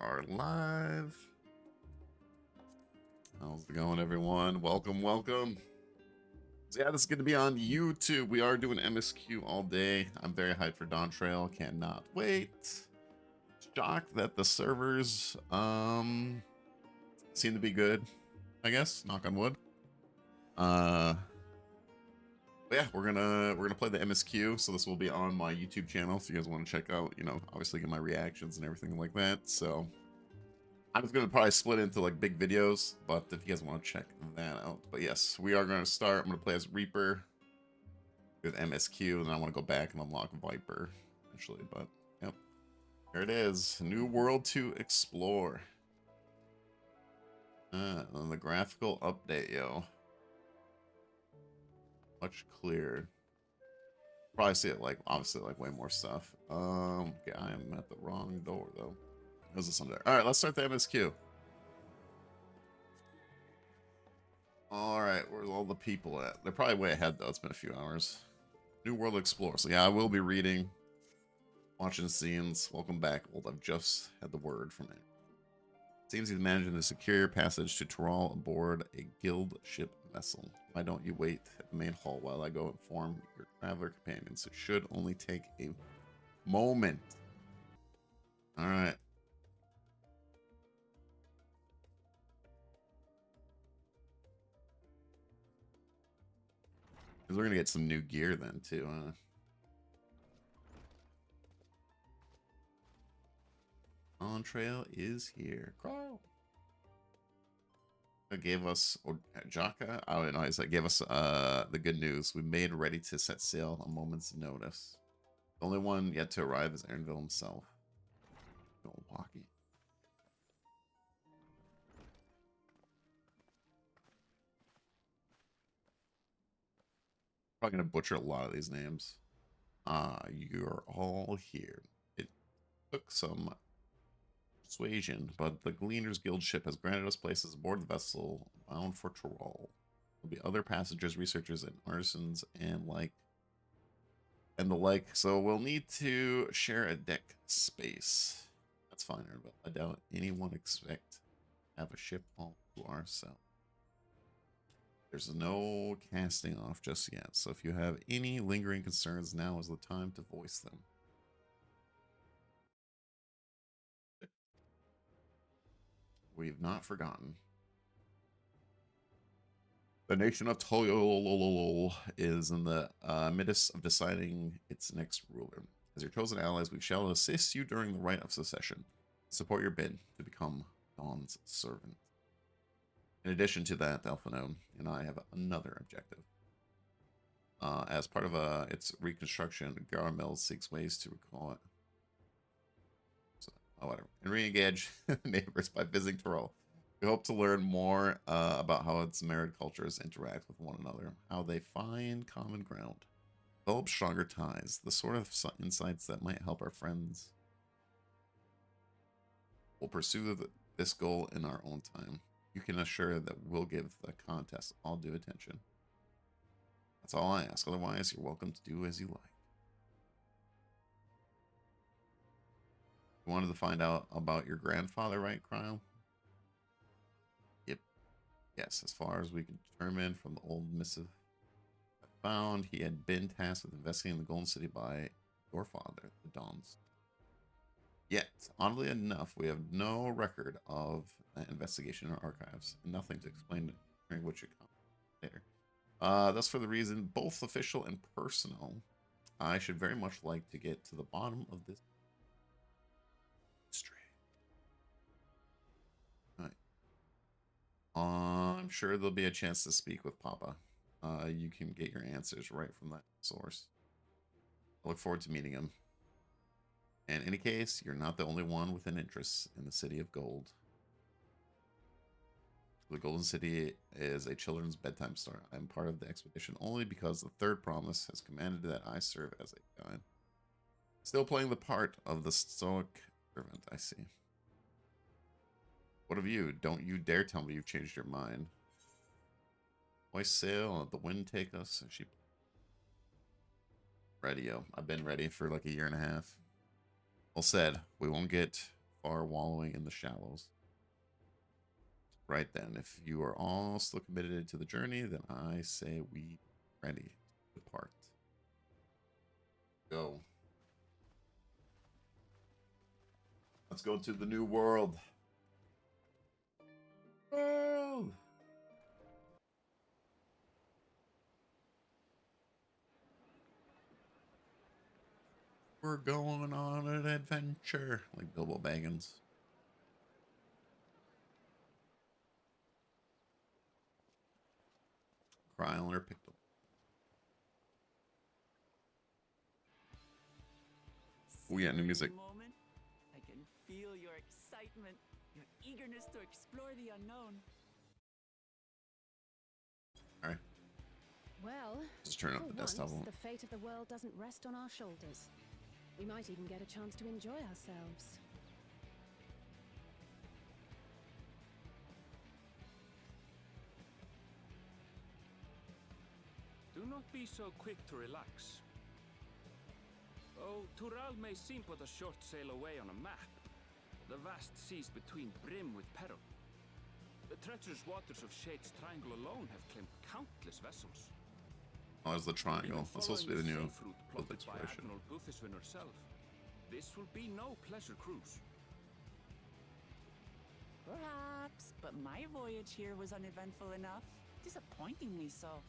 are live. How's it going, everyone? Welcome, welcome. So yeah, this is going to be on YouTube. We are doing MSQ all day. I'm very hyped for Dawntrail. Cannot wait. Shocked that the servers seem to be good, I guess. Knock on wood. But yeah, we're gonna play the MSQ. So this will be on my YouTube channel. If you guys want to check out, obviously get my reactions and everything like that. So I'm just gonna probably split into like big videos, but if you guys want to check that out. But yes, we are gonna start. I'm gonna play as Reaper with MSQ, and then I want to go back and unlock Viper eventually. But yep, there it is. New world to explore. And the graphical update, yo. Much clearer. Probably see it like obviously like way more stuff. Okay, I am at the wrong door though. There's this one there. All right, let's start the MSQ. All right, where's all the people at? They're probably way ahead though. It's been a few hours. New World Explorer. So yeah, I will be reading, watching scenes. Welcome back, old. I've just had the word from it. Seems he's managing to secure your passage to Tyrol aboard a guild ship vessel. Why don't you wait at the main hall while I go inform your traveler companions? It should only take a moment. All right. Because we're going to get some new gear then, too. Dawntrail is here. Crawl. It gave us, or Jaka, I don't know, it gave us the good news. We made ready to set sail a moment's notice. The only one yet to arrive is Aaronville himself. Milwaukee. Probably gonna butcher a lot of these names. You're all here. It took some persuasion, but the Gleaners Guild ship has granted us places aboard the vessel bound for Tyrol. There'll be other passengers, researchers, and artisans, and the like. So we'll need to share a deck space. That's fine, but I doubt anyone expect to have a ship all to ourselves. There's no casting off just yet, so if you have any lingering concerns, now is the time to voice them. We've not forgotten. The nation of Toyol is in the midst of deciding its next ruler. As your chosen allies, we shall assist you during the rite of succession. Support your bid to become Dawn's servant. In addition to that, Alphano and I have another objective. As part of its reconstruction, Garamel seeks ways to recall it. So, whatever. And re-engage neighbors by visiting Tyrol. We hope to learn more about how its married cultures interact with one another, how they find common ground, develop stronger ties, the sort of insights that might help our friends. We'll pursue this goal in our own time. You can assure that we'll give the contest all due attention. That's all I ask. Otherwise, you're welcome to do as you like. You wanted to find out about your grandfather, right, Cryo? Yep. Yes, as far as we can determine from the old missive I found, he had been tasked with investigating the Golden City by your father, the Dawns. Yet, oddly enough, we have no record of that investigation in our archives, and nothing to explain during which it comes later. Thus, for the reason, both official and personal, I should very much like to get to the bottom of this mystery. All right. I'm sure there'll be a chance to speak with Papa. You can get your answers right from that source. I look forward to meeting him. In any case, you're not the only one with an interest in the City of Gold. The Golden City is a children's bedtime story. I am part of the expedition only because the Third Promise has commanded that I serve as a guide. Still playing the part of the stoic servant, I see. What of you? Don't you dare tell me you've changed your mind. Hoist sail and let the wind take us. She ready, yo. I've been ready for like a year and a half. Well said. We won't get far wallowing in the shallows. Right then, if you are all still committed to the journey, then I say we ready to depart. Go. Let's go to the new world. Oh! We're going on an adventure, like Bilbo Baggins. Kryler picked up. Oh yeah, new music. Moment. I can feel your excitement, your eagerness to explore the unknown. All right. Well, Just turn up for the desktop once, level. the fate of the world doesn't rest on our shoulders. We might even get a chance to enjoy ourselves. Do not be so quick to relax. Oh, Tural may seem but a short sail away on a map. The vast seas between brim with peril. The treacherous waters of Shade's Triangle alone have claimed countless vessels. Oh, there's the triangle. That's supposed to be the new safe route plotted by exploration. Admiral Buthyswin herself. This will be no pleasure cruise. Perhaps, but my voyage here was uneventful enough. Disappointingly so.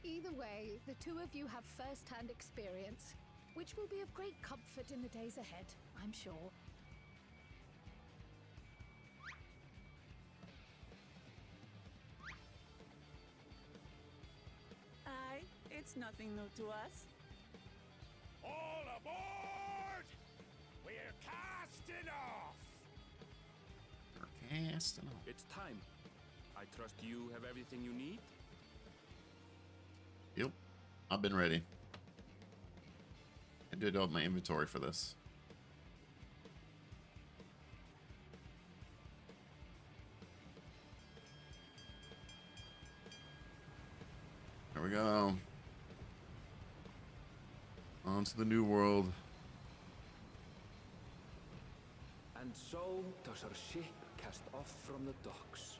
Either way, the two of you have first-hand experience, which will be of great comfort in the days ahead, I'm sure. Aye, it's nothing new to us. All aboard! We're casting off! We're casting off. It's time. I trust you have everything you need? Yep. I've been ready. I did all my inventory for this. There we go. On to the new world. And so does our ship cast off from the docks.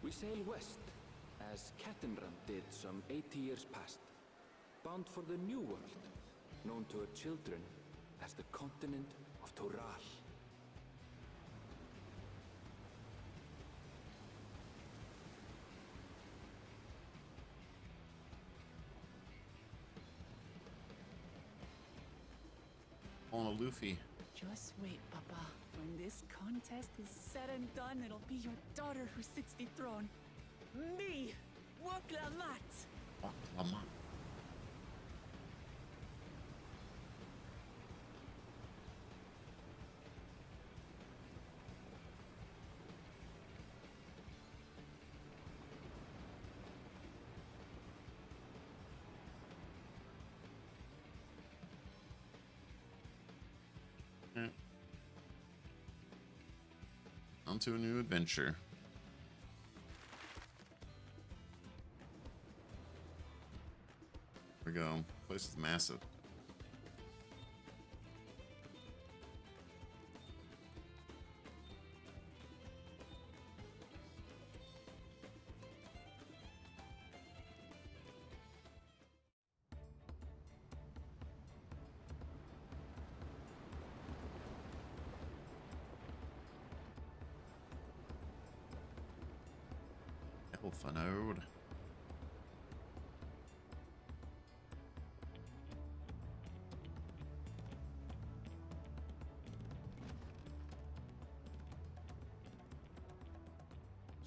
We sail west, as Cattenram did some 80 years past, bound for the New World, known to her children as the continent of Toral. On a Luffy. Just wait, Papa. When this contest is said and done, it'll be your daughter who sits the throne. Me, Woklamat. Oh, Lamont. On to a new adventure. Here we go. Place is massive. Elfanode.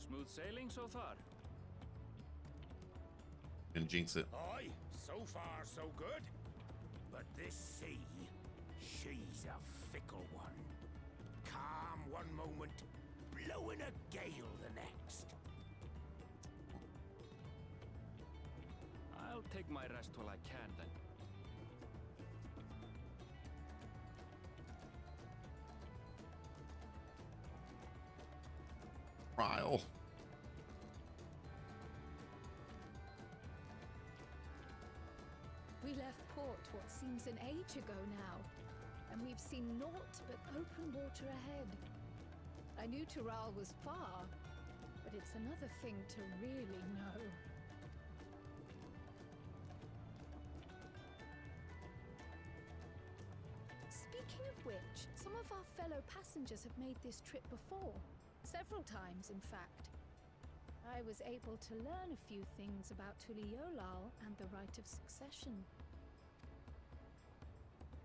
Smooth sailing so far? And jinx it. Aye, so far so good. But this sea, she's a fickle one. Calm one moment, blowing a gale the next. I'll take my rest while I can then. Trial. We left port, what seems an age ago now, and we've seen naught but open water ahead. I knew Tural was far, but it's another thing to really know. Speaking of which, some of our fellow passengers have made this trip before. Several times, in fact. I was able to learn a few things about Tuliolal and the right of succession.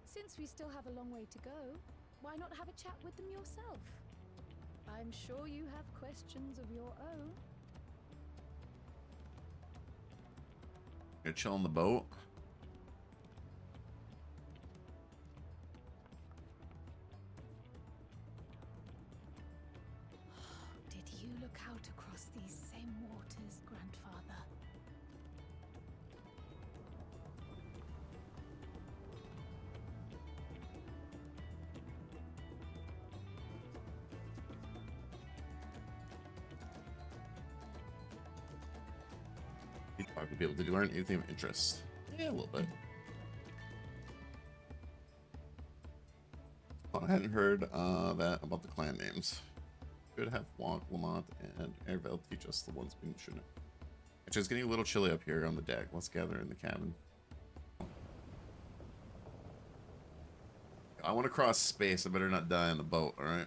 Since we still have a long way to go, why not have a chat with them yourself? I'm sure you have questions of your own. You're chill on the boat. Did you look out across these same waters, Grandfather? You talk to people. Did you learn anything of interest? Yeah, a little bit. Oh, I hadn't heard that about the clan names. Should have Wonk, Lamont, and Airvale teach us the ones we shouldn't. Actually, it's getting a little chilly up here on the deck. Let's gather in the cabin. I want to cross space. I better not die on the boat, alright?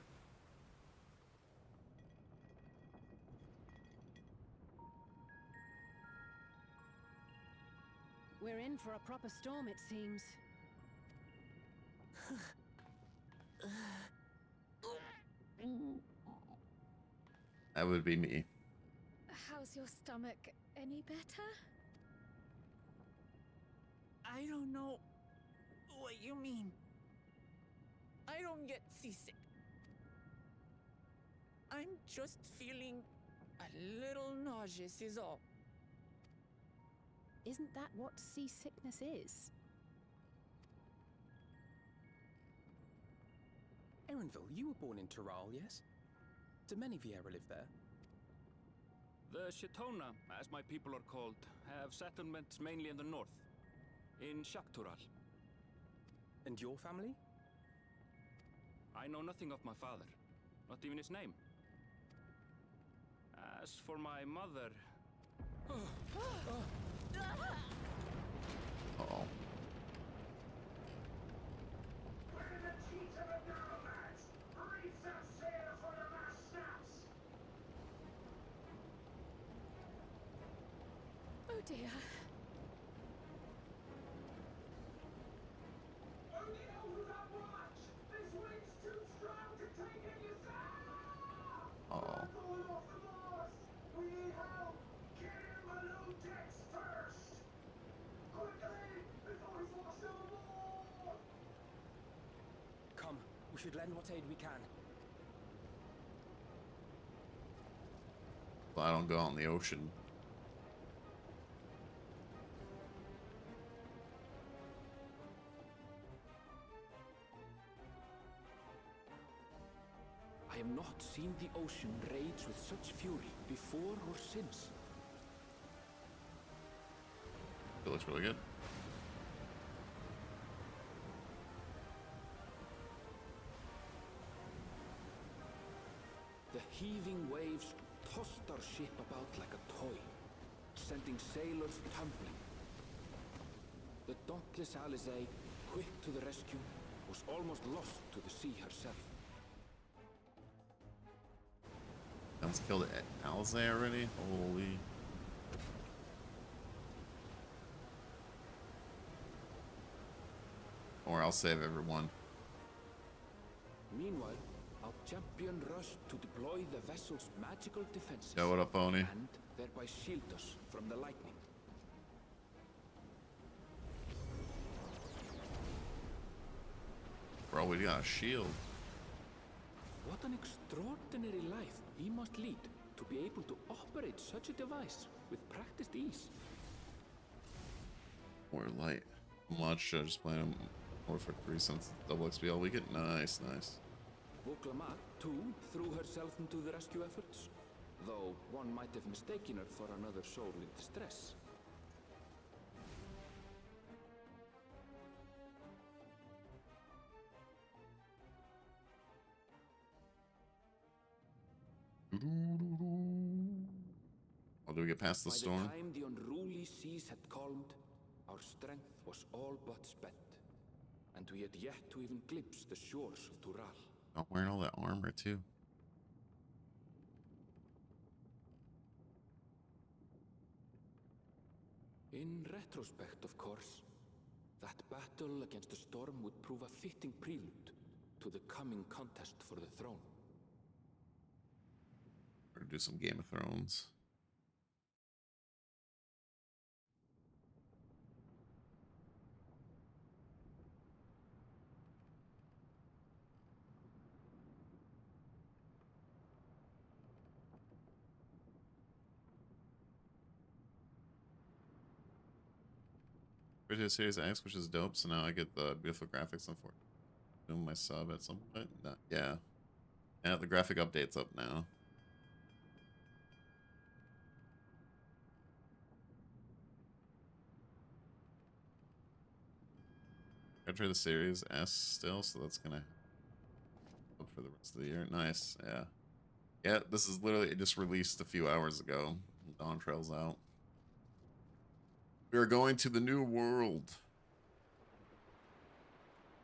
We're in for a proper storm, it seems. That would be me. How's your stomach? Any better? I don't know what you mean. I don't get seasick. I'm just feeling a little nauseous is all. Isn't that what seasickness is? Erenville, you were born in Tural, yes? Do many Vieira live there? The Shitona, as my people are called, have settlements mainly in the north, in Shaktural. And your family? I know nothing of my father, not even his name. As for my mother... Uh-oh. Oh dear. Uh-oh. Come, we should lend what aid we can. Well, I don't go out in the ocean. I have not seen the ocean rage with such fury before or since. It looks really good. The heaving waves tossed our ship about like a toy, sending sailors tumbling. The dauntless Alizé, quick to the rescue, was almost lost to the sea herself. Someone's killed Alizé already? Holy. Or I'll save everyone. Meanwhile, our champion rushed to deploy the vessel's magical defenses. Yo, what up, Oni? And thereby shield us from the lightning. Bro, we got a shield. What an extraordinary life he must lead to be able to operate such a device with practiced ease. We're light. Much, just playing him for 3 cents double XP all weekend. Nice, nice. Vuklamat, too, threw herself into the rescue efforts, though one might have mistaken her for another soul in distress. Oh, do we get past the By the storm? time the unruly seas had calmed, our strength was all but spent, and we had yet to even glimpse the shores of Tural. I'm wearing all that armor too. In retrospect, of course, that battle against the storm would prove a fitting prelude to the coming contest for the throne. We're gonna do some Game of Thrones. There's Series X, which is dope. So now I get the beautiful graphics. Unfortunately, doing my sub at some point. No, yeah, yeah. The graphic update's up now. I try the Series S still, so that's gonna up for the rest of the year. Nice, yeah, yeah. This is literally it just released a few hours ago. Dawntrail's out. We are going to the new world.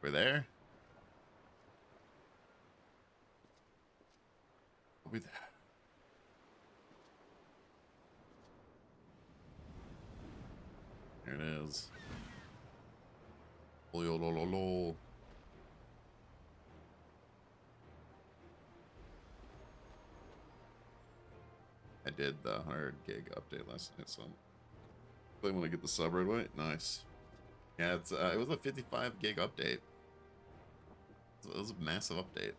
We're there. Are we there? There it is. Lol. I did the 100 gig update last night, so I want to get the sub right away. Nice. Yeah, it's it was a 55 gig update. It was a massive update.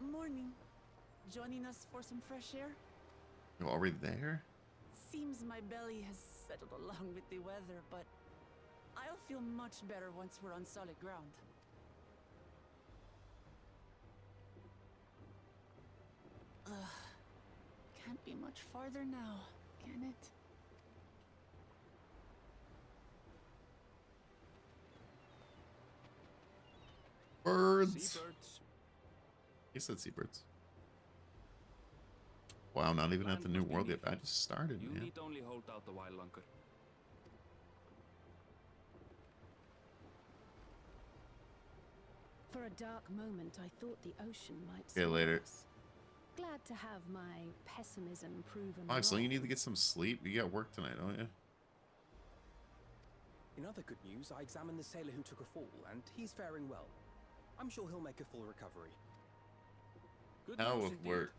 Morning. Joining us for some fresh air? You're already there? Seems my belly has settled along with the weather, but I'll feel much better once we're on solid ground. Ugh. Can't be much farther now, can it? Birds. Seabirds. He said seabirds. Wow, not even at the new world yet. I just started, You man. need only hold out a while longer. For a dark moment, I thought the ocean might Okay, swallow later. us. Glad to have my pessimism proven Oh, so you need to wrong. get some sleep. You got work tonight, don't you? In other good news, I examined the sailor who took a fall, and he's faring well. I'm sure he'll make a full recovery. Good How news with indeed. work?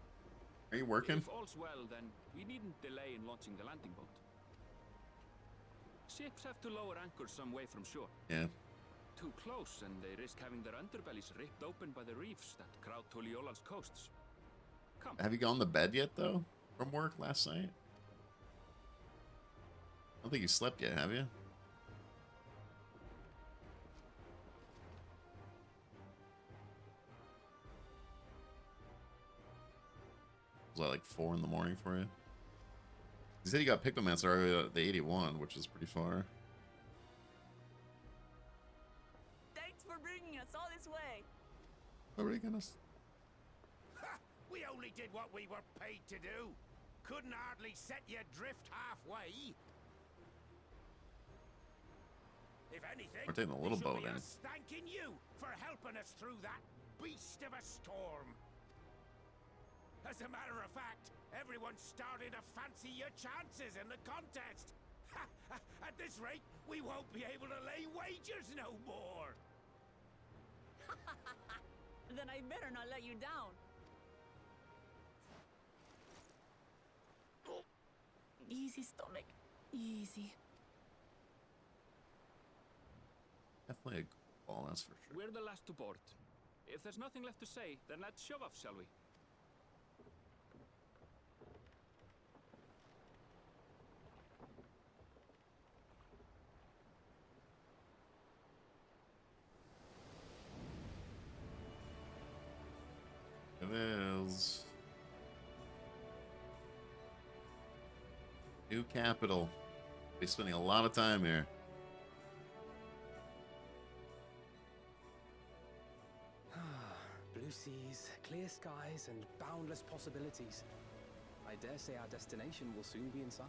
Are you working? If all's well, then we needn't delay in launching the landing boat. Ships have to lower anchors some way from shore. Yeah. Too close, and they risk having their underbellies ripped open by the reefs that crowd Tuliola's coasts. Come. Have you gone to bed yet, though? From work last night? I don't think you slept yet, have you? Was that like 4 in the morning for you? You said you got Pictomancer already at the 81, which is pretty far. Thanks for bringing us all this way. Oh my goodness. Ha! We only did what we were paid to do. Couldn't hardly set you adrift halfway. If anything, We're taking a little we should boat be in. us thanking you for helping us through that beast of a storm. As a matter of fact, everyone's starting to fancy your chances in the contest. At this rate, we won't be able to lay wagers no more. Then I better not let you down. Easy, stomach. Easy. Definitely a good ball, that's for sure. We're the last to board. If there's nothing left to say, then let's shove off, shall we? It is. New capital. Be spending a lot of time here. Blue Blue seas, clear skies, and boundless possibilities. I dare say our destination will soon be in sight.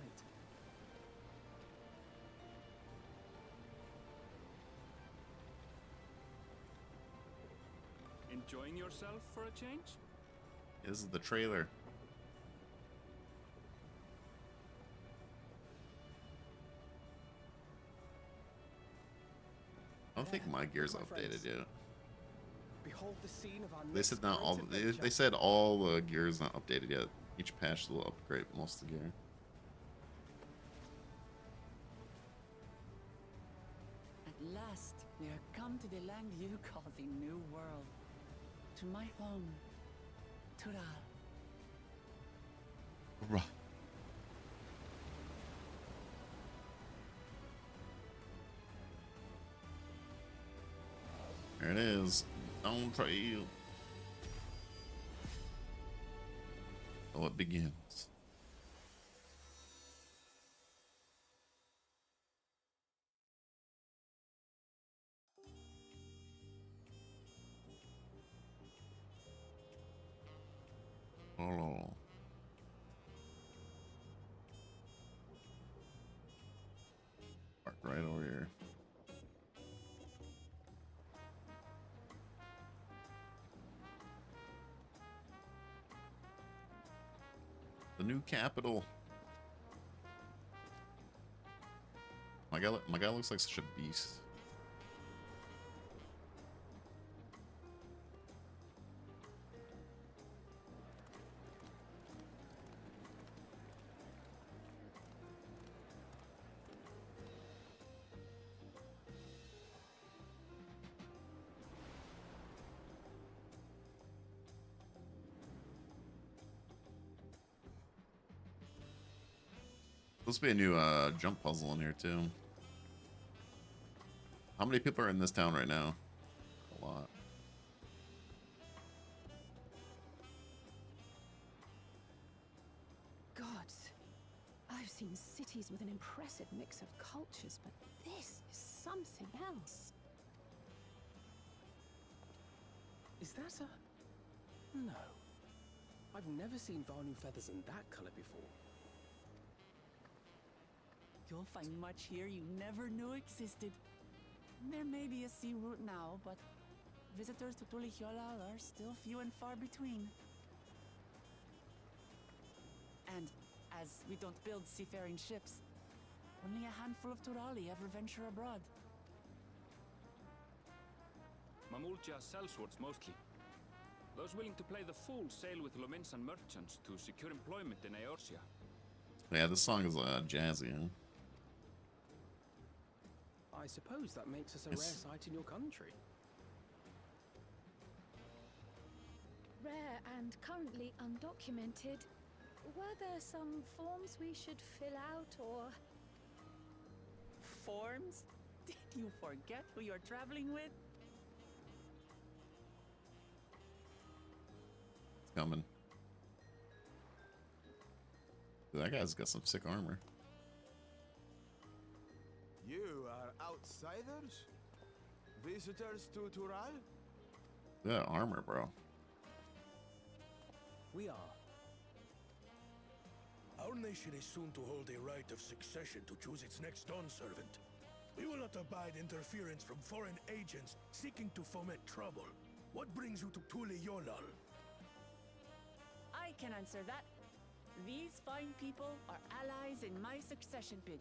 Enjoying yourself for a change? This is the trailer. I don't think my gear's my updated friends. yet. Behold the scene of our They next said not great all. adventure. They said all the gear is not updated yet. Each patch will upgrade most of the gear. At last, we are come to the land you call the New World. To my home, Tural. Hurrah. There it is. Dawntrail. So it begins. Oh. Park right over here. The new capital. My guy looks like such a beast. Supposed to be a new jump puzzle in here too. How many people are in this town right now? A lot. Gods, I've seen cities with an impressive mix of cultures, but this is something else. Is that a... No. I've never seen Vanu feathers in that color before. You'll find much here you never knew existed. There may be a sea route now, but visitors to Tulihiola are still few and far between. And as we don't build seafaring ships, only a handful of Turali ever venture abroad. Mamulja sellswords mostly. Those willing to play the fool sail with Lominsan merchants to secure employment in Eorzea. Yeah, this song is jazzy, huh? I suppose that makes us a Yes. rare sight in your country. Rare and currently undocumented. Were there some forms we should fill out or... Forms? Did you forget who you're traveling with? It's coming. That guy's got some sick armor. You are outsiders? Visitors to Tural? That armor, bro. We are. Our nation is soon to hold a right of succession to choose its next dawn servant. We will not abide interference from foreign agents seeking to foment trouble. What brings you to Tulihiola? I can answer that. These fine people are allies in my succession bid.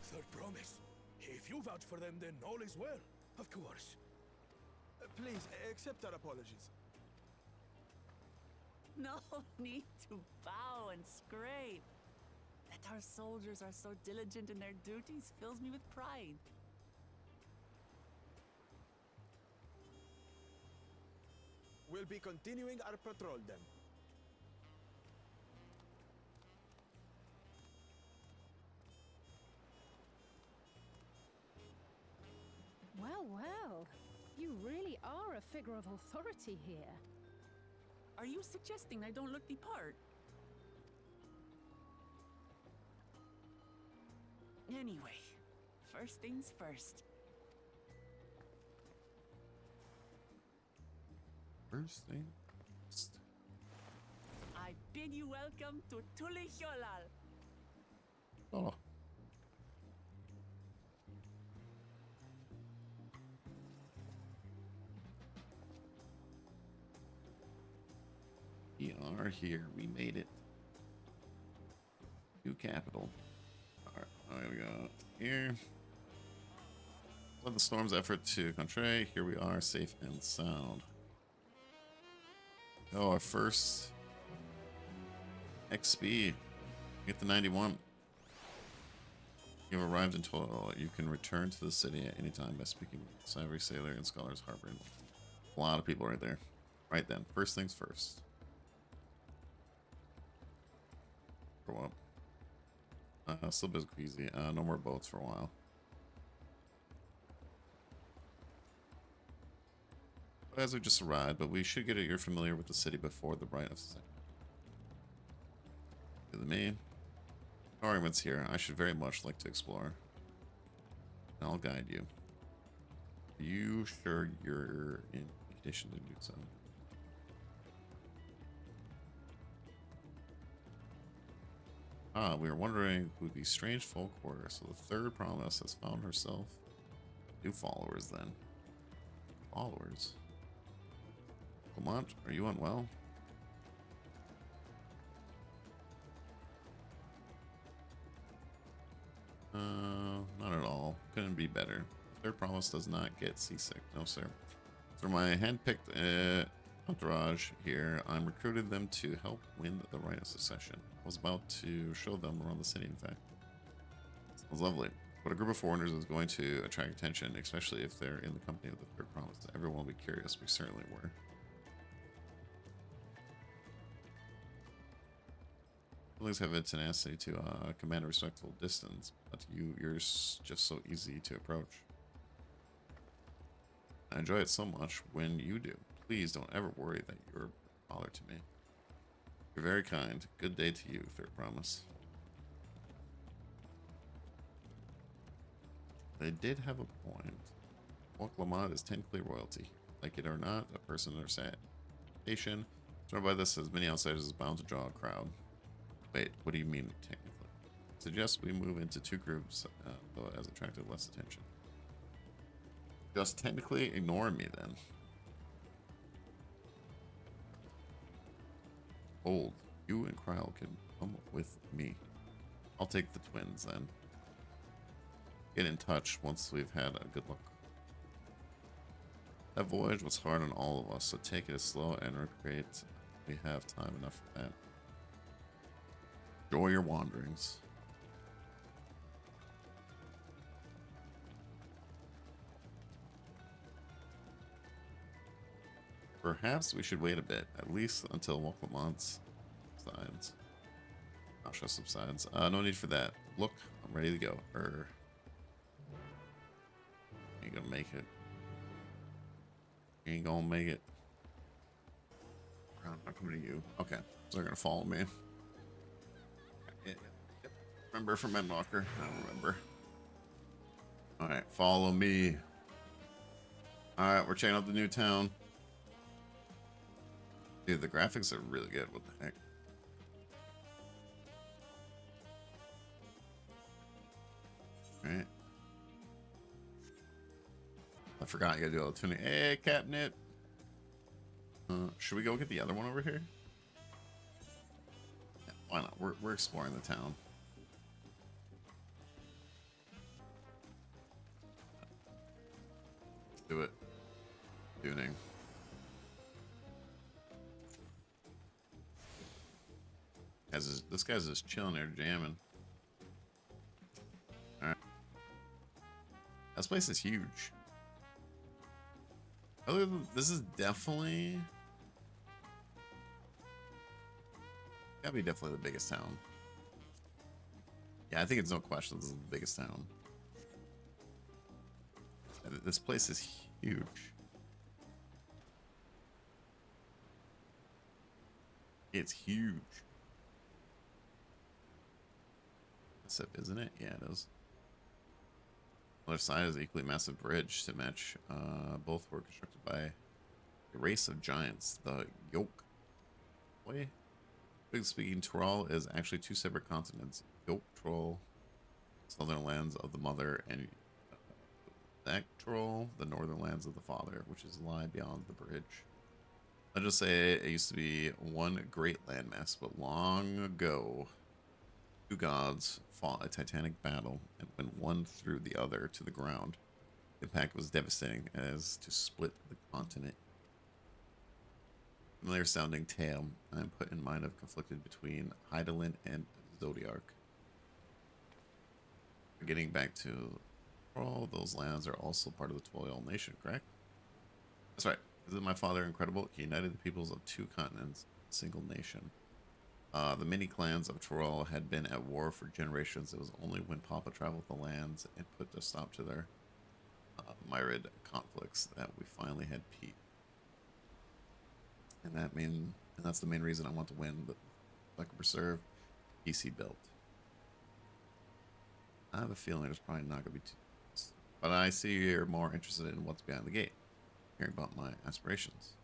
Third promise. If you vouch for them, then all is well. Of course. Please, accept our apologies. No need to bow and scrape. That our soldiers are so diligent in their duties fills me with pride. We'll be continuing our patrol then. Well, well. You really are a figure of authority here. Are you suggesting I don't look the part? Anyway, first things first. First thing. I bid you welcome to Tulihyolal. Oh. We are here. We made it. New capital. Alright, there we go. Here. Led the storm's effort to Contray. Here we are, safe and sound. Oh, our first XP. Get the 91. You have arrived in total. You can return to the city at any time by speaking with every sailor in Scholar's Harbor. A lot of people right there. Right then. First things first. Grow up. Still a bit queasy. No more boats for a while. As we just arrived, but we should get it. You're familiar with the city before the Bright of Second. To the main. No arguments here. I should very much like to explore. And I'll guide you. Are you sure you're in condition to do so? We were wondering who these strange folk were. So the third promise has found herself new followers then. Followers? Lamont, are you unwell? Not at all. Couldn't be better. Third promise does not get seasick. No, sir. Through my hand-picked entourage here, I'm recruited them to help win the right of succession. I was about to show them around the city, in fact. Sounds lovely. But a group of foreigners is going to attract attention, especially if they're in the company of the third promise. Everyone will be curious. We certainly were. Siblings have a tenacity to command a respectful distance, but you're just so easy to approach. I enjoy it so much when you do. Please don't ever worry that you're a bother to me. You're very kind. Good day to you, third promise. They did have a point. Walk Lamont is technically royalty. Like it or not, a person in their station, surrounded by this as many outsiders is bound to draw a crowd. Wait, what do you mean technically? Suggest we move into two groups, though it has attracted less attention. Just technically ignore me then. Old, you and Kryle can come with me. I'll take the twins then. Get in touch once we've had a good look. That voyage was hard on all of us, so take it slow and recreate. We have time enough for that. Enjoy your wanderings. Perhaps we should wait a bit, at least until Woklamont's subsides. Asha subsides. No need for that. Look, I'm ready to go. Ain't gonna make it. Ain't gonna make it. I'm not coming to you. Okay, so they're gonna follow me. Remember from Endwalker? I don't remember. Alright, follow me. Alright, we're checking out the new town. Dude, the graphics are really good. What the heck? Alright. I forgot you gotta do all the tuning. Hey, Catnip. Should we go get the other one over here? Yeah, why not? We're exploring the town. Do it. Tuning. This guy's just chilling there, jamming. All right. This place is huge. Other than this is definitely gotta be definitely the biggest town. Yeah, I think it's no question this is the biggest town. This place is huge. It's huge. That's it, isn't it? Yeah, it is. Other side is an equally massive bridge to match. Both were constructed by The race of giants, the Yoke. Boy, big speaking, Troll is actually two separate continents. Yoke Troll, southern lands of the mother, and Zach Troll, the northern lands of the father, which is lie beyond the bridge. I'll just say it used to be one great landmass, but long ago, two gods fought a titanic battle, and when one threw the other to the ground, the impact was devastating as to split the continent. Familiar sounding tale, I am put in mind of conflicted between Hydaelyn and Zodiark. Getting back to all those lands are also part of the Toil Nation, correct? That's right. Isn't my father incredible? He united the peoples of two continents, a single nation. The many clans of Tyrol had been at war for generations. It was only when Papa traveled the lands and put a stop to their myriad conflicts that we finally had peace. And that's the main reason I want to win, but I can preserve PC built. I have a feeling there's probably not going to be too, but I see you're more interested in what's behind the gate. Hearing about my aspirations.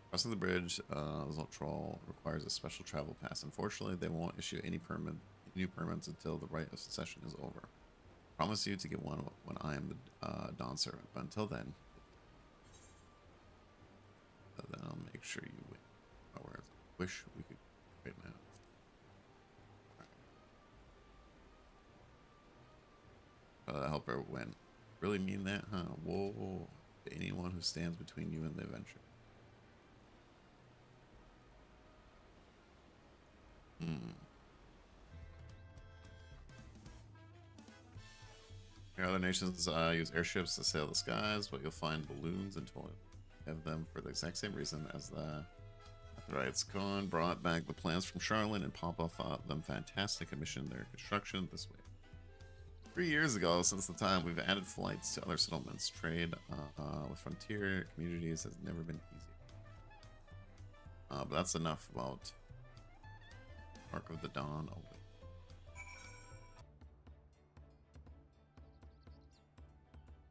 Crossing the bridge, the troll requires a special travel pass. Unfortunately, they won't issue any new permits until the rite of succession is over. I promise you to get one when I am the Dawn Servant, but until then, I'll make sure you win. I wish we could right now. Help her win. Really mean that, huh? Whoa. Anyone who stands between you and the adventure. Other nations use airships to sail the skies, but you'll find balloons and toys. Have them for the exact same reason as the Atherites. Khan brought back the plans from Charlotte, and Papa thought them fantastic and commissioned their construction this way. 3 years ago, since the time, we've added flights to other settlements. Trade with frontier communities has never been easy. But that's enough about Arc of the Dawn.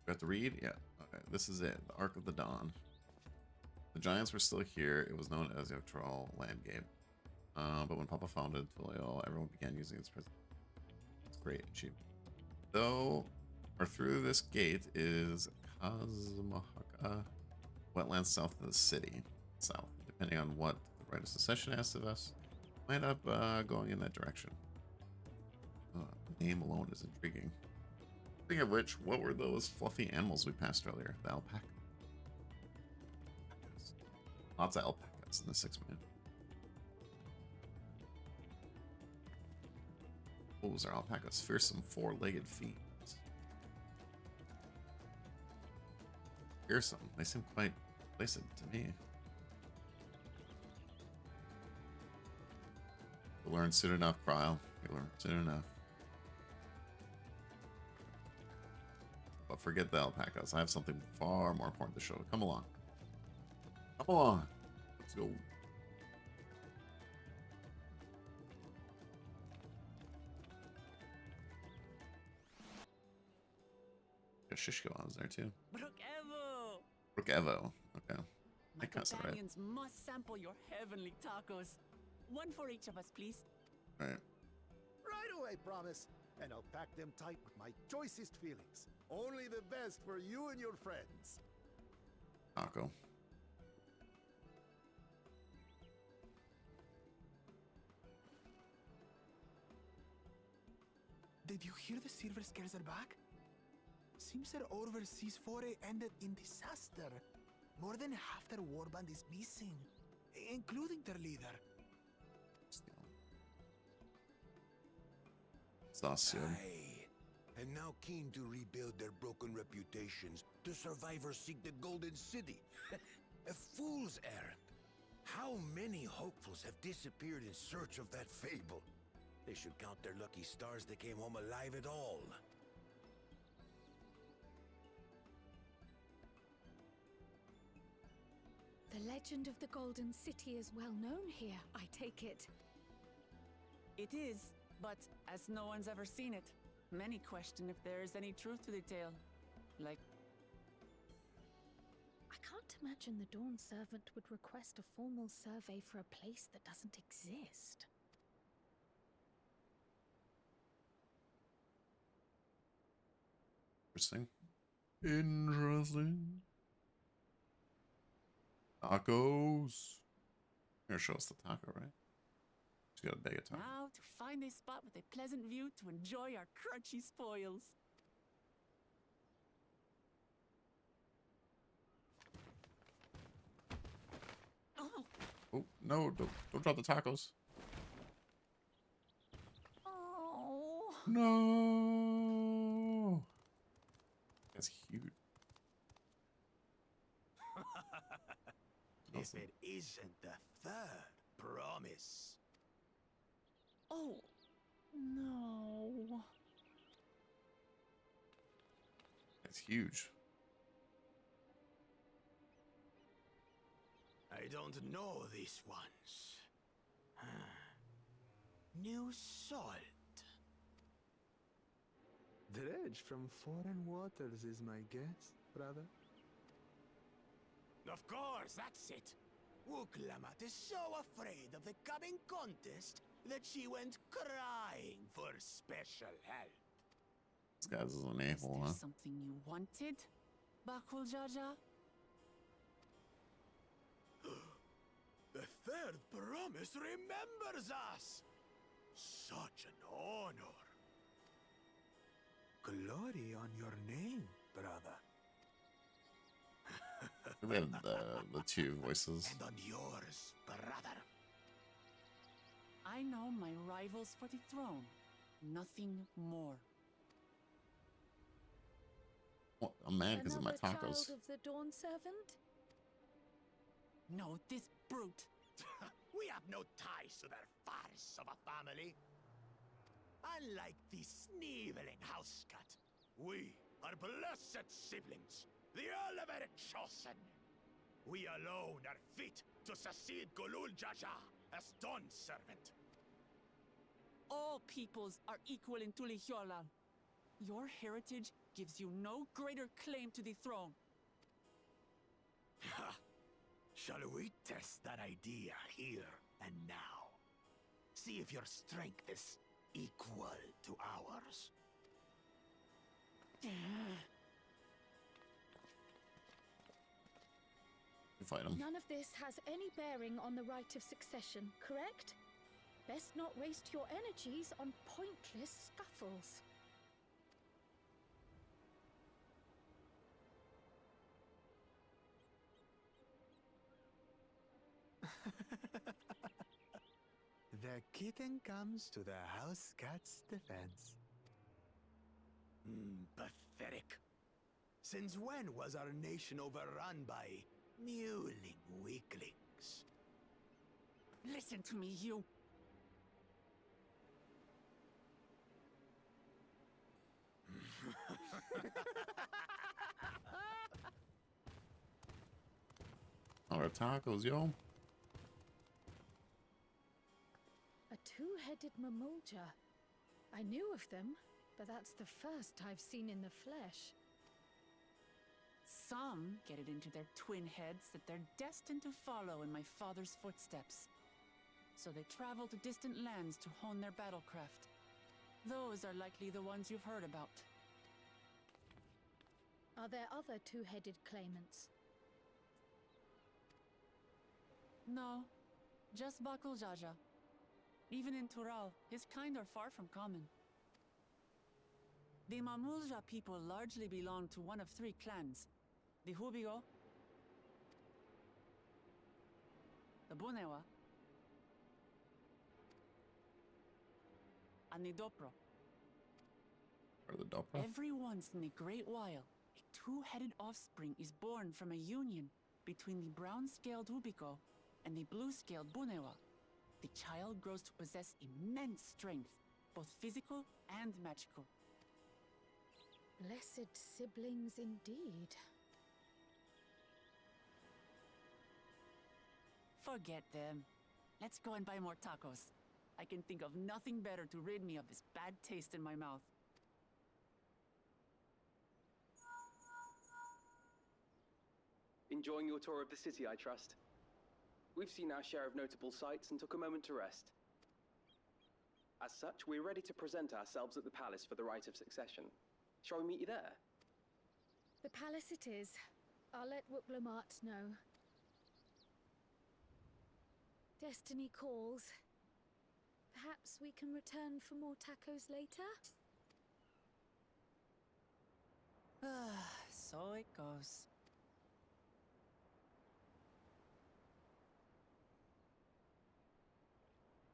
Got to read? Yeah. Okay, this is it. The Arc of the Dawn. The giants were still here. It was known as the Octoral Landgate. But when Papa founded Tulio, everyone began using its presence. It's great and cheap. Though, or through this gate is Kazumahaka, wetlands south of the city. South, depending on what the Rite of Succession asks of us, might up going in that direction. The name alone is intriguing. Speaking of which, what were those fluffy animals we passed earlier? The alpaca. Lots of alpacas in the 6-man. Those are alpacas. Fearsome 4-legged feet. Fearsome. They seem quite placid to me. You'll learn soon enough, Cryle. You'll learn soon enough. But forget the alpacas. I have something far more important to show. Come along. Come along. Let's go. Shishko was there too. Brook Evo! Brook Evo. Okay. My That sound right. companions must sample your heavenly tacos. One for each of us, please. Right. Right away, promise. And I'll pack them tight with my choicest feelings. Only the best for you and your friends. Taco. Did you hear the Silver Scales are back? Seems their overseas foray ended in disaster. More than half their warband is missing, including their leader. Stasio. Aye. And now keen to rebuild their broken reputations, the survivors seek the Golden City. A fool's errand. How many hopefuls have disappeared in search of that fable? They should count their lucky stars they came home alive at all. The legend of the Golden City is well known here, I take it. It is, but as no one's ever seen it, many question if there is any truth to the tale. Like... I can't imagine the Dawn Servant would request a formal survey for a place that doesn't exist. Interesting. Interesting. Tacos. Here, show us the taco, right? Just got a bag of tacos. Now to find a spot with a pleasant view to enjoy our crunchy spoils. Oh, Oh no! Don't drop the tacos. oh. No. That's huge. If it isn't the third promise. Oh, no. That's huge. I don't know these ones. New salt. Dredge from foreign waters is my guess, brother. Of course, that's it. Wuklamat is so afraid of the coming contest that she went crying for special help. This guy's an Is a-hole, there huh? something you wanted, Bakul Jaja? The third promise remembers us. Such an honor. Glory on your name, brother. They have the two voices. And on yours, brother. I know my rivals for the throne. Nothing more. Well, I'm mad because of my Another tacos. child of the Dawn Servant? No, this brute. We have no ties to their farce of a family. Unlike the sneevling house cat, we are blessed siblings, the elevated chosen. We alone are fit to succeed Golul Jaja as Dawn Servant. All peoples are equal in Tulihiola. Your heritage gives you no greater claim to the throne. Ha! Shall we test that idea here and now? See if your strength is equal to ours. You fight him. None of this has any bearing on the right of succession, correct? Best not waste your energies on pointless scuffles. The kitten comes to the house cat's defense. Pathetic. Since when was our nation overrun by mewling weaklings? Listen to me, you. Our tacos, yo. A two-headed mamulja. I knew of them, but that's the first I've seen in the flesh. Some get it into their twin heads that they're destined to follow in my father's footsteps. So they travel to distant lands to hone their battlecraft. Those are likely the ones you've heard about. Are there other two-headed claimants? No, just Bakul Jaja. Even in Tural, his kind are far from common. The Mamulja people largely belong to one of three clans. The Hubigo, the Bunewa, and the Dopro. Or the Dopra. Every once in a great while, a two-headed offspring is born from a union between the brown-scaled Hubigo and the blue-scaled Bunewa. The child grows to possess immense strength, both physical and magical. Blessed siblings indeed. Forget them. Let's go and buy more tacos. I can think of nothing better to rid me of this bad taste in my mouth. Enjoying your tour of the city, I trust. We've seen our share of notable sights and took a moment to rest. As such, we're ready to present ourselves at the palace for the rite of succession. Shall we meet you there? The palace it is. I'll let Wooklamart know. Destiny calls. Perhaps we can return for more tacos later? So it goes.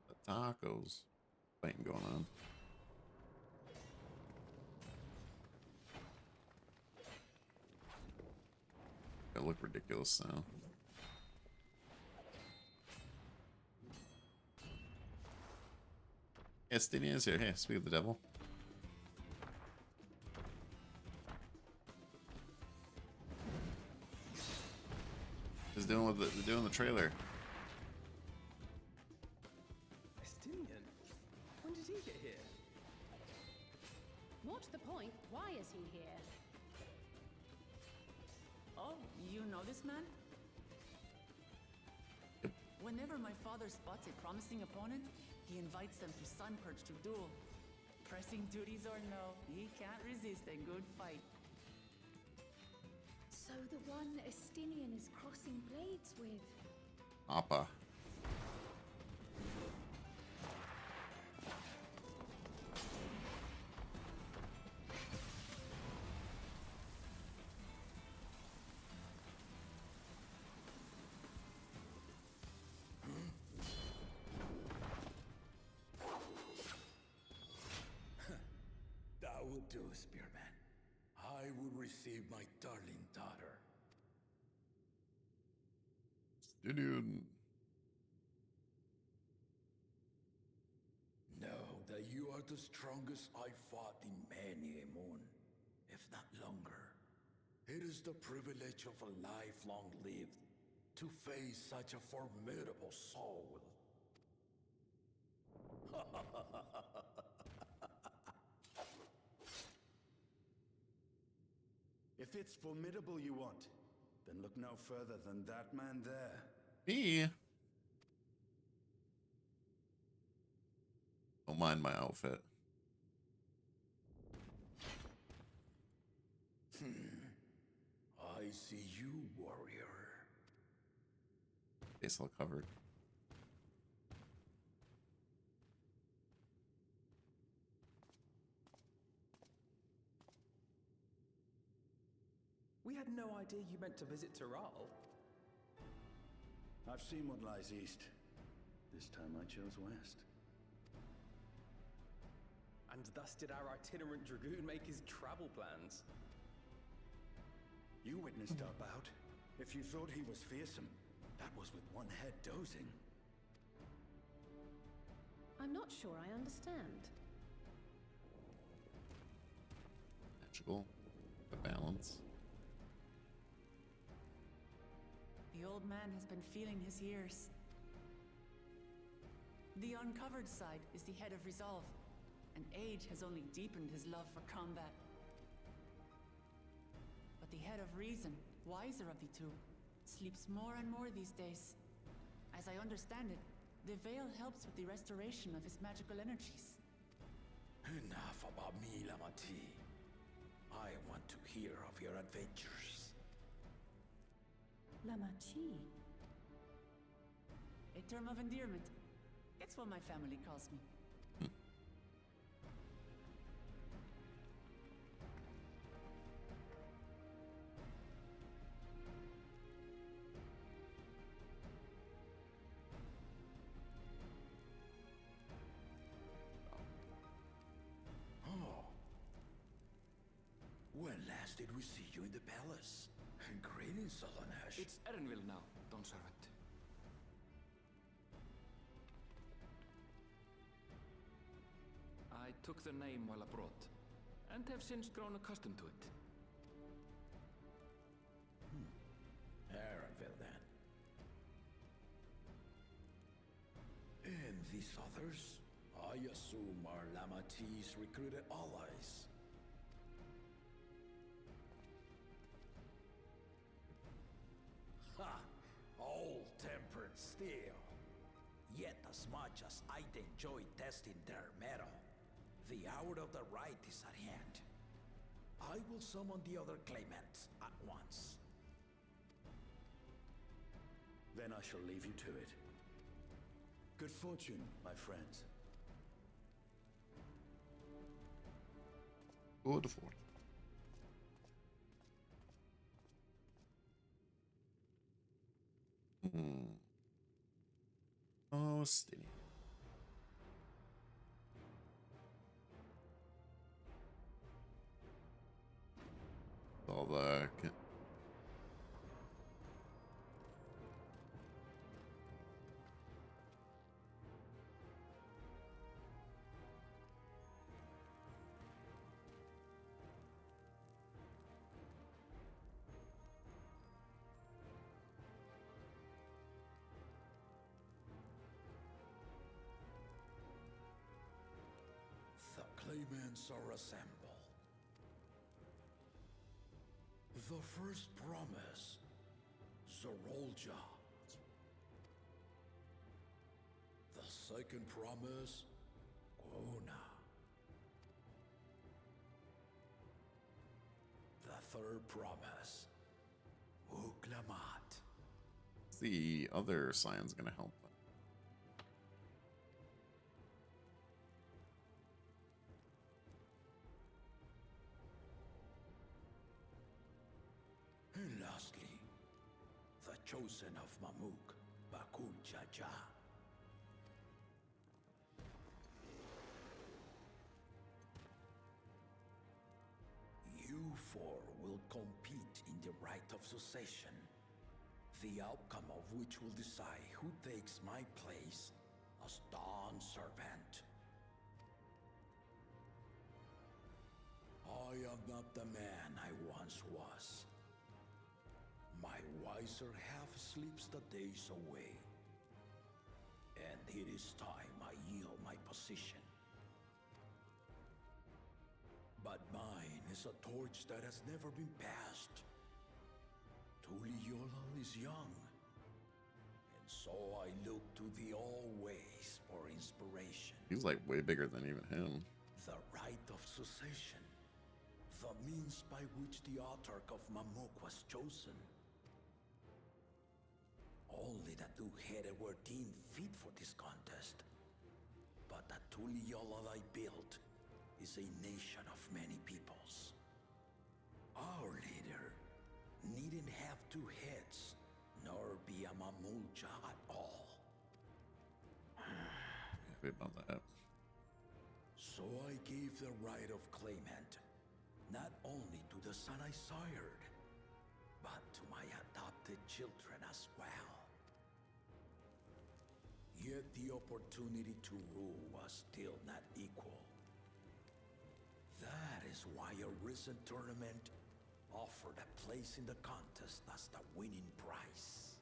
The tacos. Fighting going on. They look ridiculous now. Yes, Stevie is here. Hey, speak of the devil. He's doing what they're doing the trailer. Estinian? When did he get here? What's the point? Why is he here? Oh, you know this man? Whenever my father spots a promising opponent, he invites them to Sunperch to duel. Pressing duties or no, he can't resist a good fight. So the one Estinian is crossing blades with. Appa. That will do, Spearman. I will receive my darling daughter. Dude. Know that you are the strongest I fought in many a moon, if not longer. It is the privilege of a life long lived to face such a formidable soul. If it's formidable you want, then look no further than that man there. Me? Don't mind my outfit. I see you, warrior. Face all covered. We had no idea you meant to visit Toral. I've seen what lies east. This time I chose west. And thus did our itinerant dragoon make his travel plans. You witnessed our bout. If you thought he was fearsome, that was with one head dozing. I'm not sure I understand. Magical. The balance. The old man has been feeling his years. The uncovered side is the head of resolve, and age has only deepened his love for combat. But the head of reason, wiser of the two, sleeps more and more these days. As I understand it, the veil helps with the restoration of his magical energies. Enough about me, Lamati. I want to hear of your adventures. Lamachi. A term of endearment. It's what my family calls me. Oh. When last did we see you in the palace? Greetings, Solonash. It's Erenville now, Dawnservant. I took the name while abroad, and have since grown accustomed to it. Erenville, then. And these others? I assume are Lamati's recruited allies. as much as I'd enjoy testing their metal. The hour of the right is at hand. I will summon the other claimants at once. Then I shall leave you to it. Good fortune, my friends. Good fortune. Oh, steady. All the The claimants are assembled. The first promise, Zorolja. The second promise, Gona. The third promise, Uklamat. the other sign's gonna help. And lastly, the chosen of Mamuk, Bakul Jaja. You four will compete in the right of succession, the outcome of which will decide who takes my place as Dawn Servant. I am not the man I once was. My wiser half sleeps the days away. And it is time I yield my position. But mine is a torch that has never been passed. Tuliola is young. And so I look to the always for inspiration. He's like way bigger than even him. The right of succession. The means by which the autarch of Mamuk was chosen. Only the two-headed were deemed fit for this contest. But the Tuliola I built is a nation of many peoples. Our leader needn't have two heads, nor be a Mamulja at all. Happy about that. So I gave the right of claimant, not only to the son I sired, but to my adopted children as well. Yet the opportunity to rule was still not equal. That is why a recent tournament offered a place in the contest as the winning prize.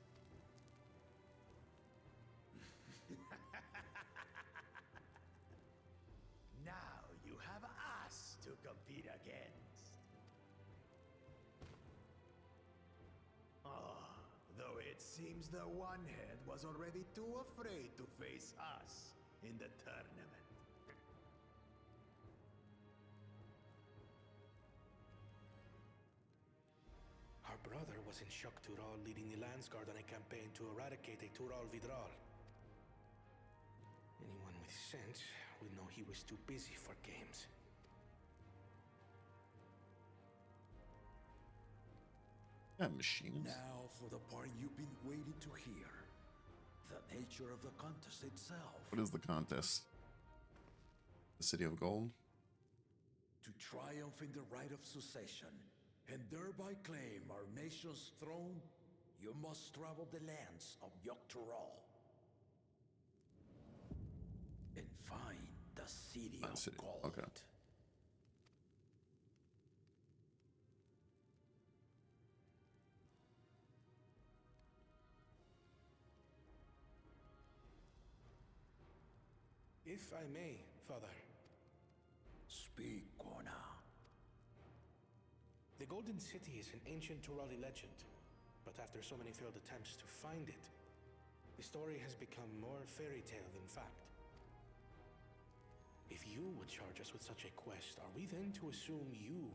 Now you have us to compete against. Though it seems the one-head was already too afraid to face us in the tournament. Our brother was in Shock Tural leading the Landsguard on a campaign to eradicate a Tural Vidral. Anyone with sense would know he was too busy for games. That machines. Now for the part you've been waiting to hear. The nature of the contest itself. What is the contest? The City of Gold? To triumph in the right of succession, and thereby claim our nation's throne, you must travel the lands of Yogg-Tural. And find the City of Gold. Okay. If I may, Father. Speak, Kona. The Golden City is an ancient Turali legend, but after so many failed attempts to find it, The story has become more fairy tale than fact. If you would charge us with such a quest, are we then to assume you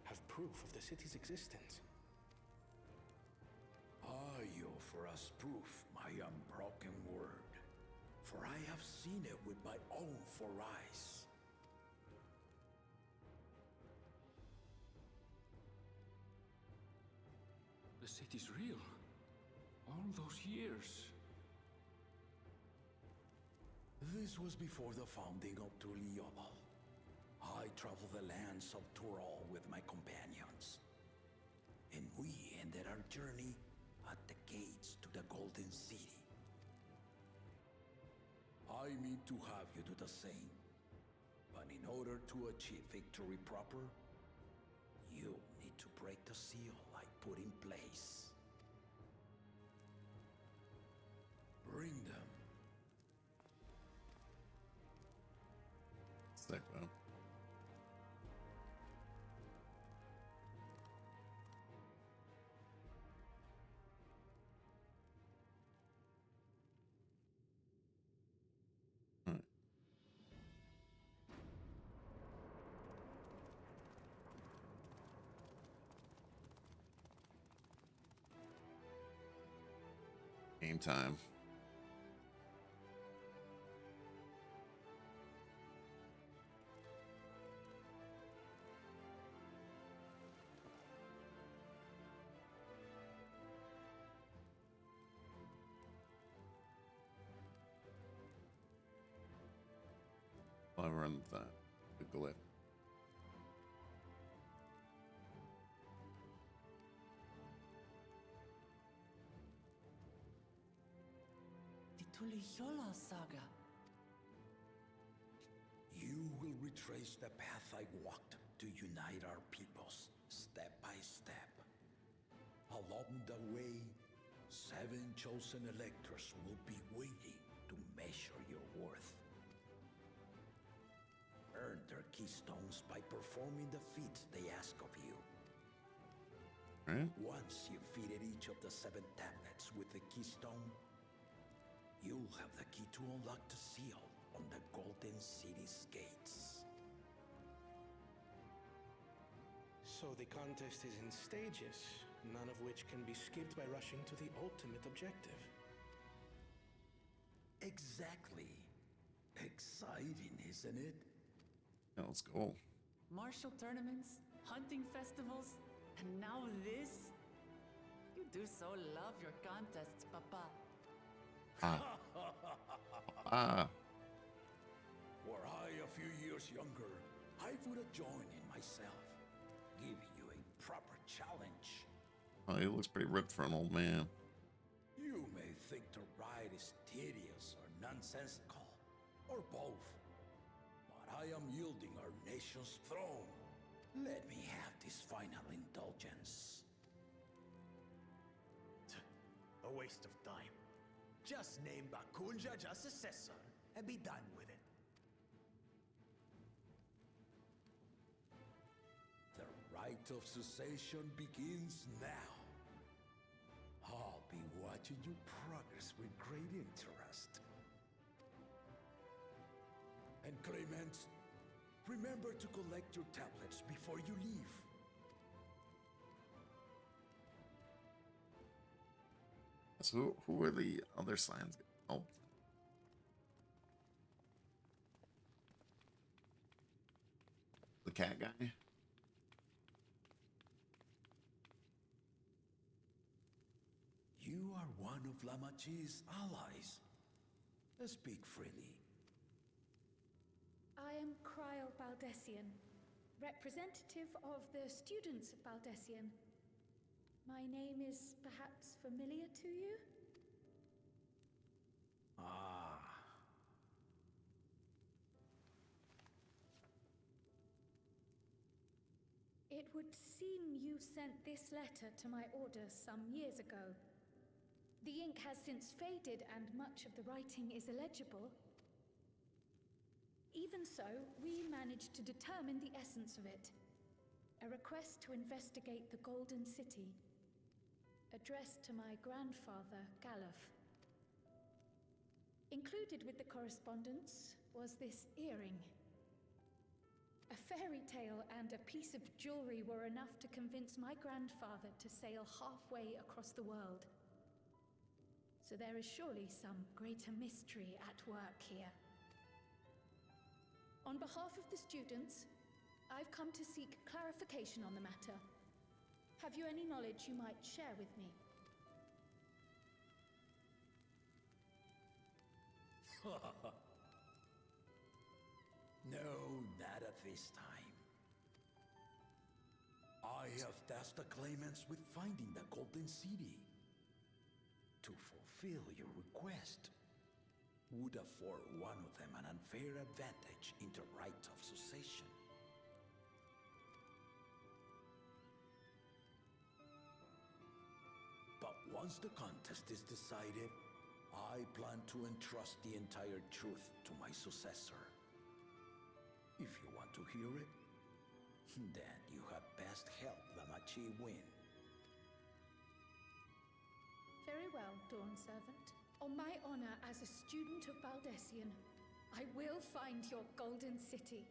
have proof of the city's existence? You offer us proof, my unbroken word, for I have seen it with my own 4 eyes. The city's real. All those years. This was before the founding of Tuliyola. I traveled the lands of Tural with my companions, and we ended our journey at the gates to the Golden City. I mean to have you do the same, but in order to achieve victory proper, you need to break the seal I put in place. Bring them. Sick, man. Alright. Game time. I'll run that. Google it. The Tuliyola saga. You will retrace the path I walked to unite our peoples, step by step. Along the way, 7 chosen electors will be waiting to measure your worth. Earn their keystones by performing the feats they ask of you. Right? Once you've fitted each of the 7 tablets with the keystone, you'll have the key to unlock the seal on the Golden City's gates. So the contest is in stages, none of which can be skipped by rushing to the ultimate objective. Exactly. Exciting, isn't it? Yeah, let's go. Martial tournaments, hunting festivals, and now this? You do so love your contests, Papa. Were I a few years younger, I would have joined in myself, giving you a proper challenge. Oh, he looks pretty ripped for an old man. You may think the ride is tedious or nonsensical, or both. But I am yielding our nation's throne. Let me have this final indulgence. A waste of time. Just name Bakunja just successor and be done with it. The rite of cessation begins now. I'll be watching you progress with great interest. And Clemens, remember to collect your tablets before you leave. So who are the other signs? Oh. The cat guy? You are one of Lamachi's allies. Speak freely. I am Cryle Baldessian, representative of the students of Baldessian. My name is perhaps familiar to you? Ah. It would seem you sent this letter to my orders some years ago. The ink has since faded and much of the writing is illegible. Even so, we managed to determine the essence of it. A request to investigate the Golden City, addressed to my grandfather, Galuf. Included with the correspondence was this earring. A fairy tale and a piece of jewelry were enough to convince my grandfather to sail halfway across the world. So there is surely some greater mystery at work here. On behalf of the students, I've come to seek clarification on the matter. Have you any knowledge you might share with me? No, not at this time. I have tasked the claimants with finding the Golden City. To fulfill your request would afford one of them an unfair advantage in the right of succession. But once the contest is decided, I plan to entrust the entire truth to my successor. If you want to hear it, then you had best help Lamachi win. Very well, Dawn Servant. On my honor as a student of Baldessian, I will find your Golden City.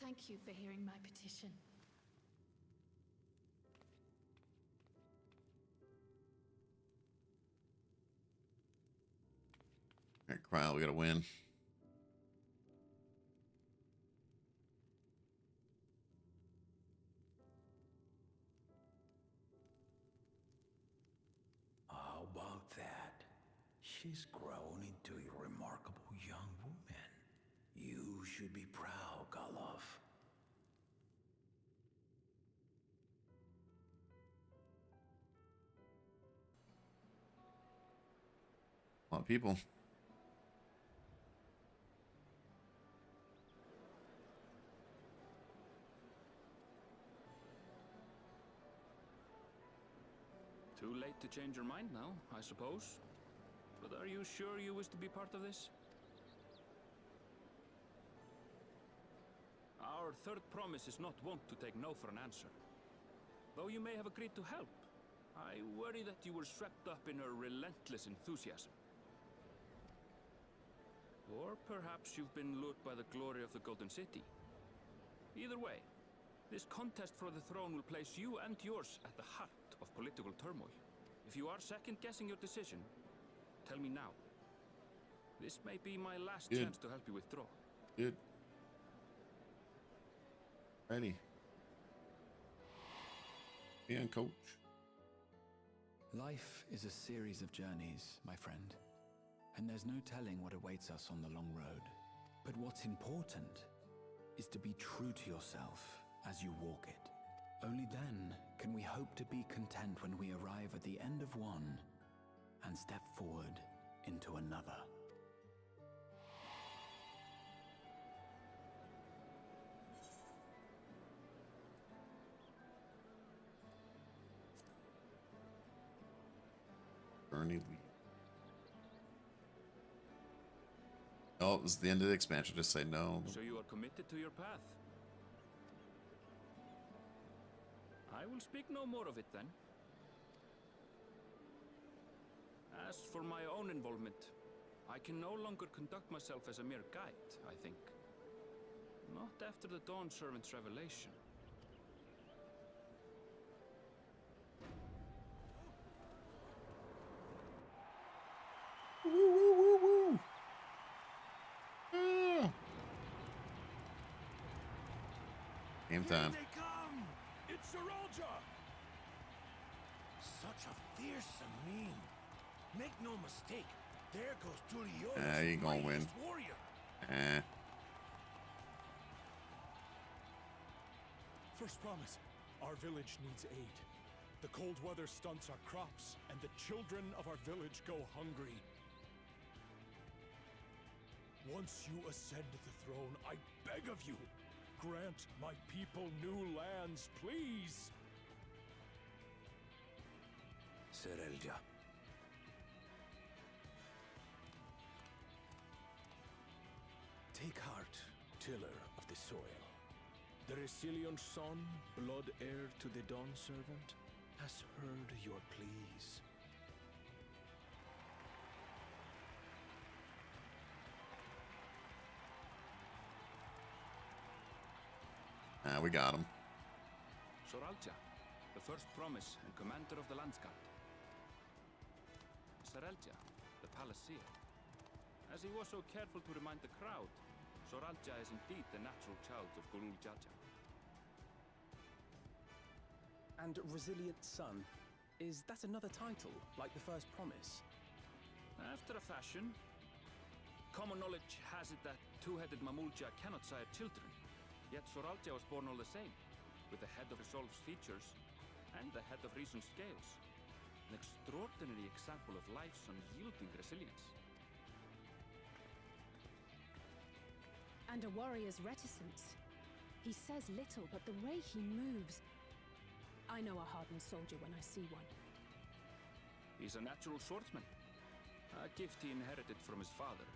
Thank you for hearing my petition. All right, Krile, we gotta win. How about that? She's grown into a remarkable young woman. You should be proud, Galov. A lot of people. Too late to change your mind now, I suppose. But are you sure you wish to be part of this? Our third promise is not wont to take no for an answer. Though you may have agreed to help, I worry that you were swept up in her relentless enthusiasm. Or perhaps you've been lured by the glory of the Golden City. Either way, this contest for the throne will place you and yours at the heart of political turmoil. If you are second-guessing your decision, tell me now. This may be my last chance to help you withdraw. Good. Ready. And coach. Life is a series of journeys, my friend. And there's no telling what awaits us on the long road. But what's important is to be true to yourself as you walk it. Only then can we hope to be content when we arrive at the end of one and step forward into another. Bernie Lee. Oh, it was the end of the expansion. Just say no. So you are committed to your path? I will speak no more of it then. As for my own involvement, I can no longer conduct myself as a mere guide, I think. Not after the Dawn Servant's revelation. Woo, woo, woo, woo. Ah. Game time. Here they come! It's Saralja! Such a fearsome mien. Make no mistake, there goes Tulio, You gonna win. warrior. First promise, our village needs aid. The cold weather stunts our crops, and the children of our village go hungry. Once you ascend the throne, I beg of you, grant my people new lands, please! Serelja. Take heart, tiller of the soil. The Resilion's son, blood heir to the Dawn Servant, has heard your pleas. We got him. Soralja, the first promise and commander of the Landsguard. Sarelja, the palaceer. As he was so careful to remind the crowd, Soralja is indeed the natural child of Gulul Jaja. And Resilient Son. Is that another title, like the first promise? After a fashion. Common knowledge has it that two-headed Mamulja cannot sire children. Yet Soralja was born all the same, with the head of Resolve's features and the head of Reason's scales. An extraordinary example of life's unyielding resilience. And a warrior's reticence. He says little, but the way he moves... I know a hardened soldier when I see one. He's a natural swordsman, a gift he inherited from his father.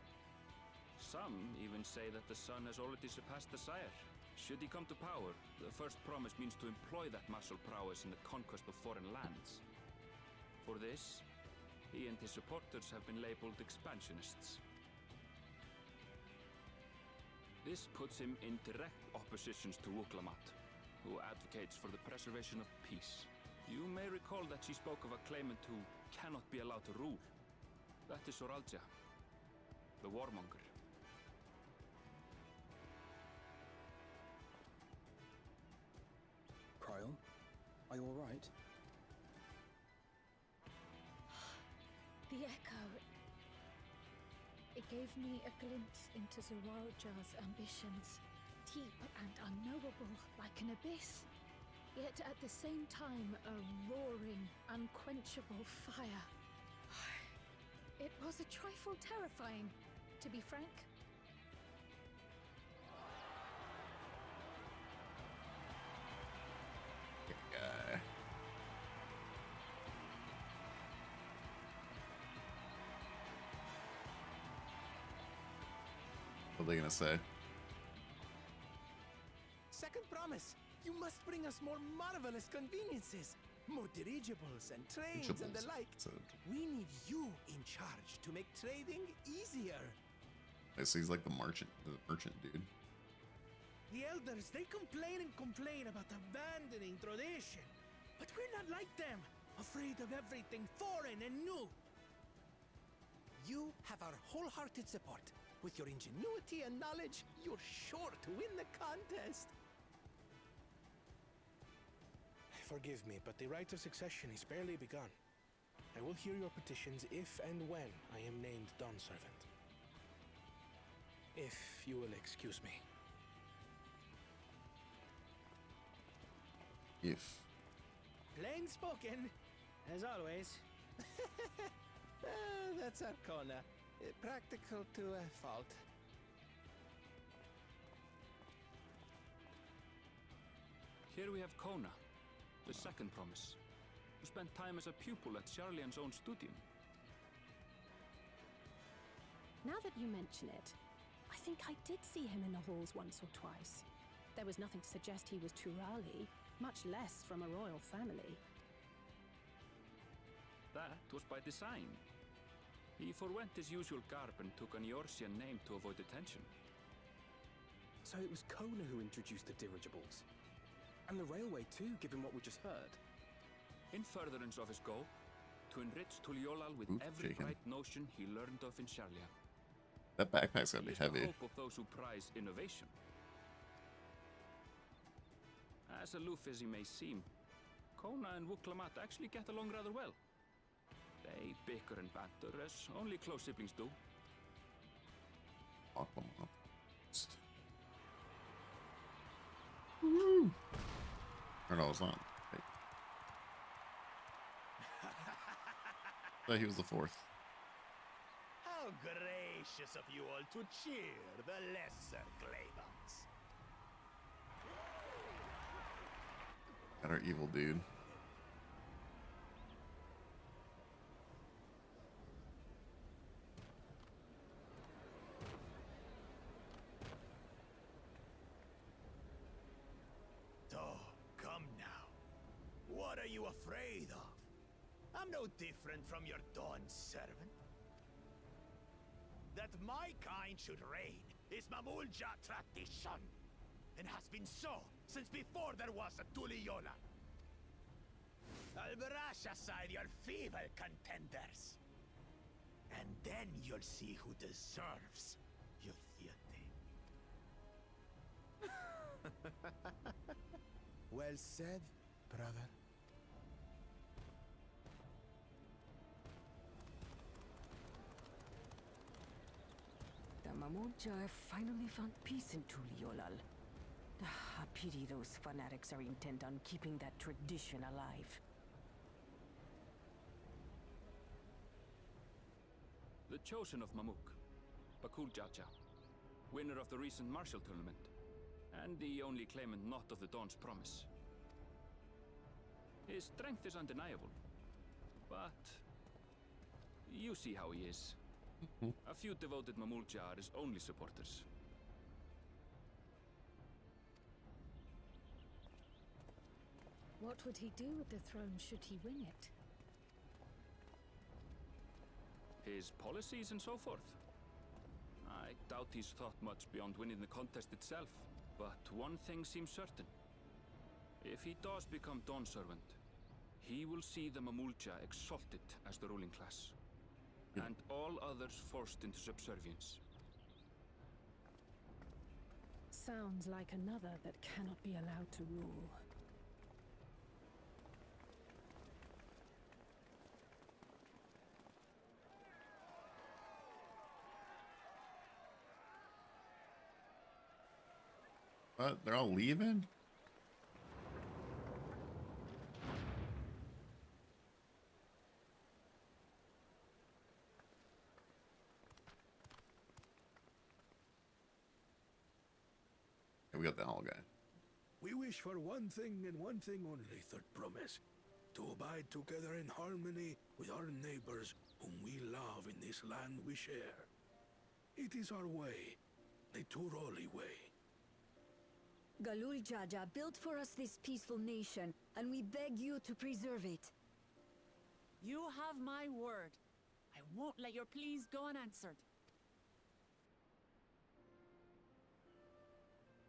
Some even say that the son has already surpassed the sire. Should he come to power, the first promise means to employ that martial prowess in the conquest of foreign lands. For this, he and his supporters have been labeled expansionists. This puts him in direct opposition to Wuklamat, who advocates for the preservation of peace. You may recall that she spoke of a claimant who cannot be allowed to rule. That is Soralja, the warmonger. Kryl, are you all right? The echo. It gave me a glimpse into Soralja's ambitions. Deep and unknowable, like an abyss. Yet at the same time, a roaring, unquenchable fire. It was a trifle terrifying, to be frank. Guy. What are they gonna say? Second promise. You must bring us more marvelous conveniences. More dirigibles and trains and the like. We need you in charge to make trading easier. So he's like the merchant dude. The elders, they complain and complain about abandoning tradition. But we're not like them, afraid of everything foreign and new. You have our wholehearted support. With your ingenuity and knowledge, you're sure to win the contest. Forgive me, but the rite of succession is barely begun. I will hear your petitions if and when I am named Dawn Servant. If you will excuse me. If. Plain spoken, as always. That's Arcona. Practical to a fault. Here we have Kona, the second promise, who spent time as a pupil at Sharlian's own studium. Now that you mention it, I think I did see him in the halls once or twice. There was nothing to suggest he was Turali, much less from a royal family. That was by design. He forwent his usual garb and took an Eorzean name to avoid attention. So it was Kona who introduced the dirigibles. And the railway too, given what we just heard. In furtherance of his goal, to enrich Tuliolal with every bright notion he learned of in Sharlia. That backpack's gonna be heavy. The hope of those who prize innovation. As aloof as he may seem, Kona and Wuklamat actually get along rather well. They bicker and banter as only close siblings do. Woo! Or no, it's not. Wait. He was the fourth. How gracious of you all to cheer the lesser Claymans. Got our evil dude. What are you afraid of? I'm no different from your Dawn servant. That my kind should reign is Mamulja tradition. and has been so since before there was a Tuliyola. I'll brush aside your feeble contenders. And then you'll see who deserves your fealty. Well said, brother. The Mamulja have finally found peace in Tuliolal. I pity those fanatics are intent on keeping that tradition alive. The chosen of Mamuk, Bakul Jaja, winner of the recent martial tournament, and the only claimant not of the Dawn's promise. His strength is undeniable, but you see how he is. A few devoted Mamulja are his only supporters. What would he do with the throne should he win it? His policies and so forth. I doubt he's thought much beyond winning the contest itself, but one thing seems certain. If he does become Dawn Servant, he will see the Mamulja exalted as the ruling class, and all others forced into subservience. Sounds like another that cannot be allowed to rule. What? They're all leaving? Okay, we got the owl guy. We wish for one thing and one thing only, Third Promise. To abide together in harmony with our neighbors whom we love in this land we share. It is our way, the Turoli way. Galul Jaja built for us this peaceful nation, and we beg you to preserve it. You have my word. I won't let your pleas go unanswered.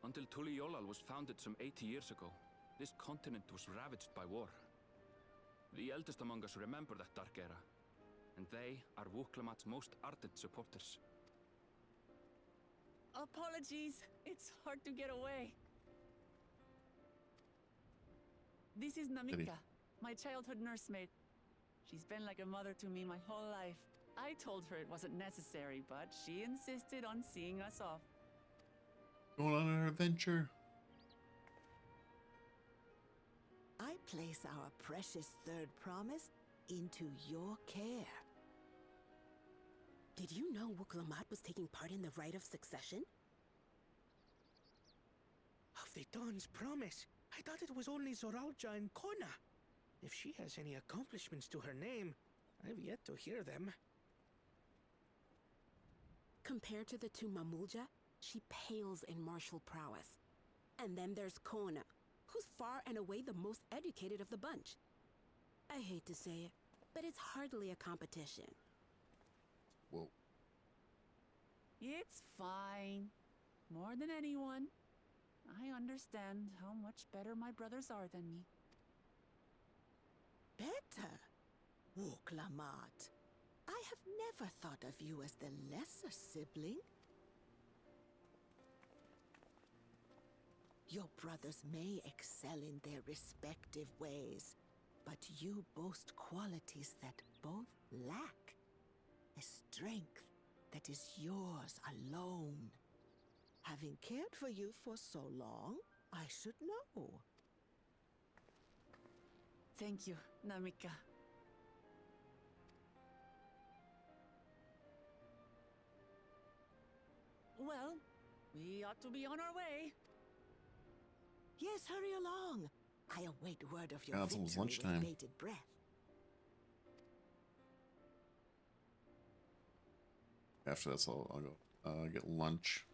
Until Tuliolal was founded some 80 years ago, this continent was ravaged by war. The eldest among us remember that dark era, and they are Wuklamat's most ardent supporters. Apologies, it's hard to get away. This is Namika, my childhood nursemaid. She's been like a mother to me my whole life. I told her it wasn't necessary, but she insisted on seeing us off. Going on an adventure. I place our precious Third Promise into your care. Did you know Wuklamat was taking part in the rite of succession? Of the Dawn's promise, I thought it was only Zoralja and Kona. If she has any accomplishments to her name, I've yet to hear them. Compared to the two Mamulja, she pales in martial prowess. And then there's Kona, who's far and away the most educated of the bunch. I hate to say it, but it's hardly a competition. Whoa. It's fine. More than anyone. I understand how much better my brothers are than me. Better? Wuklamat. I have never thought of you as the lesser sibling. Your brothers may excel in their respective ways, but you boast qualities that both lack. A strength that is yours alone. Having cared for you for so long, I should know. Thank you, Namika. Well, we ought to be on our way. Yes, hurry along. I await word of your Yeah, it's almost victory with lunchtime. bated breath. After this, I'll go get lunch.